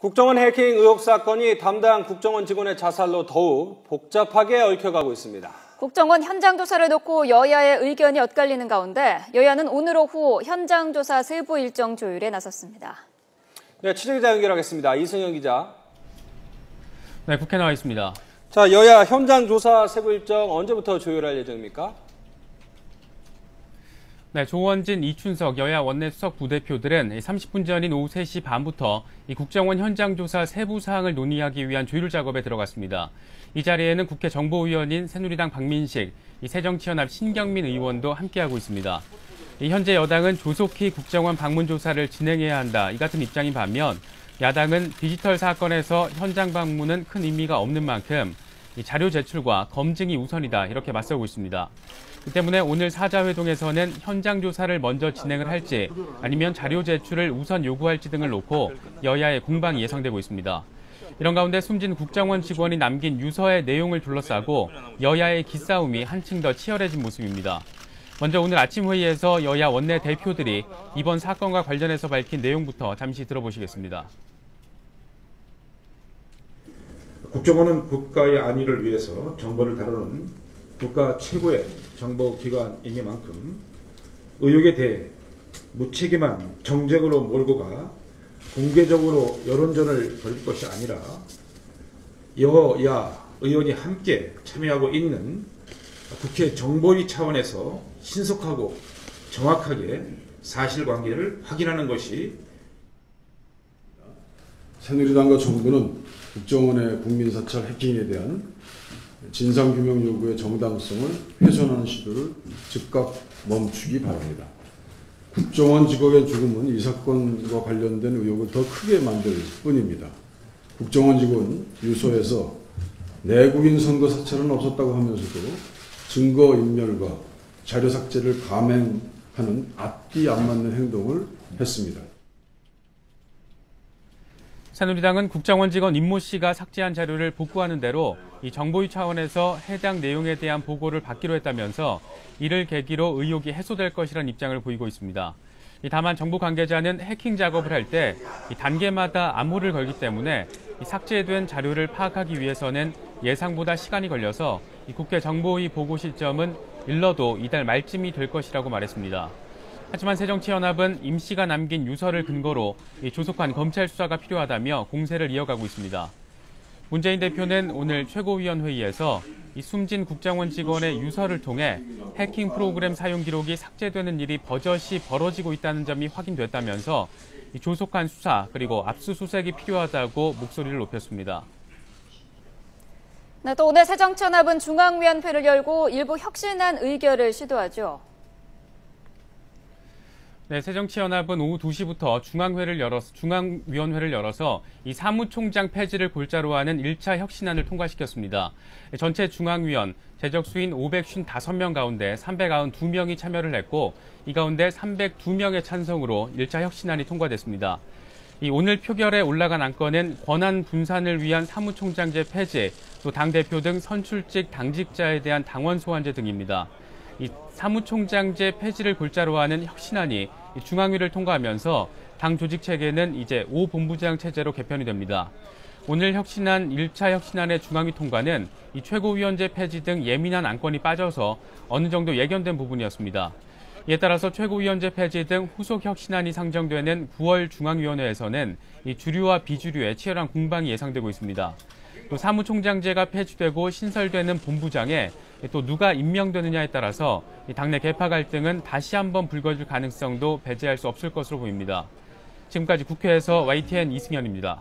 국정원 해킹 의혹 사건이 담당 국정원 직원의 자살로 더욱 복잡하게 얽혀가고 있습니다. 국정원 현장 조사를 놓고 여야의 의견이 엇갈리는 가운데 여야는 오늘 오후 현장 조사 세부 일정 조율에 나섰습니다. 네, 취재기자 연결하겠습니다. 이승현 기자. 네, 국회 나와 있습니다. 자, 여야 현장 조사 세부 일정 언제부터 조율할 예정입니까? 네, 조원진, 이춘석 여야 원내수석 부대표들은 30분 전인 오후 3시 반부터 이 국정원 현장 조사 세부 사항을 논의하기 위한 조율 작업에 들어갔습니다. 이 자리에는 국회 정보위원인 새누리당 박민식, 이 새정치연합 신경민 의원도 함께하고 있습니다. 현재 여당은 조속히 국정원 방문 조사를 진행해야 한다, 이 같은 입장인 반면 야당은 디지털 사건에서 현장 방문은 큰 의미가 없는 만큼 이 자료 제출과 검증이 우선이다, 이렇게 맞서고 있습니다. 그 때문에 오늘 사자회동에서는 현장 조사를 먼저 진행을 할지 아니면 자료 제출을 우선 요구할지 등을 놓고 여야의 공방이 예상되고 있습니다. 이런 가운데 숨진 국정원 직원이 남긴 유서의 내용을 둘러싸고 여야의 기싸움이 한층 더 치열해진 모습입니다. 먼저 오늘 아침 회의에서 여야 원내 대표들이 이번 사건과 관련해서 밝힌 내용부터 잠시 들어보시겠습니다. 국정원은 국가의 안위를 위해서 정보를 다루는 국가 최고의 정보기관이니만큼 의혹에 대해 무책임한 정쟁으로 몰고 가 공개적으로 여론전을 벌일 것이 아니라 여야 의원이 함께 참여하고 있는 국회 정보위 차원에서 신속하고 정확하게 사실관계를 확인하는 것이 새누리당과 정부는 국정원의 국민사찰 해킹에 대한 진상규명 요구의 정당성을 훼손하는 시도를 즉각 멈추기 바랍니다. 국정원 직원의 죽음은 이 사건과 관련된 의혹을 더 크게 만들 뿐입니다. 국정원 직원 유서에서 내국인 선거 사찰은 없었다고 하면서도 증거인멸과 자료 삭제를 감행하는 앞뒤 안 맞는 행동을 했습니다. 새누리당은 국정원 직원 임모 씨가 삭제한 자료를 복구하는 대로 이 정보위 차원에서 해당 내용에 대한 보고를 받기로 했다면서 이를 계기로 의혹이 해소될 것이라는 입장을 보이고 있습니다. 다만 정부 관계자는 해킹 작업을 할 때 단계마다 암호를 걸기 때문에 삭제된 자료를 파악하기 위해서는 예상보다 시간이 걸려서 국회 정보위 보고 시점은 일러도 이달 말쯤이 될 것이라고 말했습니다. 하지만 새정치연합은 임 씨가 남긴 유서를 근거로 조속한 검찰 수사가 필요하다며 공세를 이어가고 있습니다. 문재인 대표는 오늘 최고위원회의에서 이 숨진 국정원 직원의 유서를 통해 해킹 프로그램 사용 기록이 삭제되는 일이 버젓이 벌어지고 있다는 점이 확인됐다면서 조속한 수사 그리고 압수수색이 필요하다고 목소리를 높였습니다. 네, 또 오늘 새정치연합은 중앙위원회를 열고 일부 혁신안 의결을 시도하죠. 네, 새정치연합은 오후 2시부터 중앙위원회를 열어서 이 사무총장 폐지를 골자로 하는 1차 혁신안을 통과시켰습니다. 전체 중앙위원, 재적수인 555명 가운데 392명이 참여를 했고 이 가운데 302명의 찬성으로 1차 혁신안이 통과됐습니다. 오늘 표결에 올라간 안건은 권한 분산을 위한 사무총장제 폐지, 또 당대표 등 선출직 당직자에 대한 당원 소환제 등입니다. 이 사무총장제 폐지를 골자로 하는 혁신안이 중앙위를 통과하면서 당 조직 체계는 이제 5본부장 체제로 개편이 됩니다. 오늘 혁신안 1차 혁신안의 중앙위 통과는 이 최고위원제 폐지 등 예민한 안건이 빠져서 어느 정도 예견된 부분이었습니다. 이에 따라서 최고위원제 폐지 등 후속 혁신안이 상정되는 9월 중앙위원회에서는 이 주류와 비주류의 치열한 공방이 예상되고 있습니다. 또 사무총장제가 폐지되고 신설되는 본부장에 또 누가 임명되느냐에 따라서 당내 계파 갈등은 다시 한번 불거질 가능성도 배제할 수 없을 것으로 보입니다. 지금까지 국회에서 YTN 이승현입니다.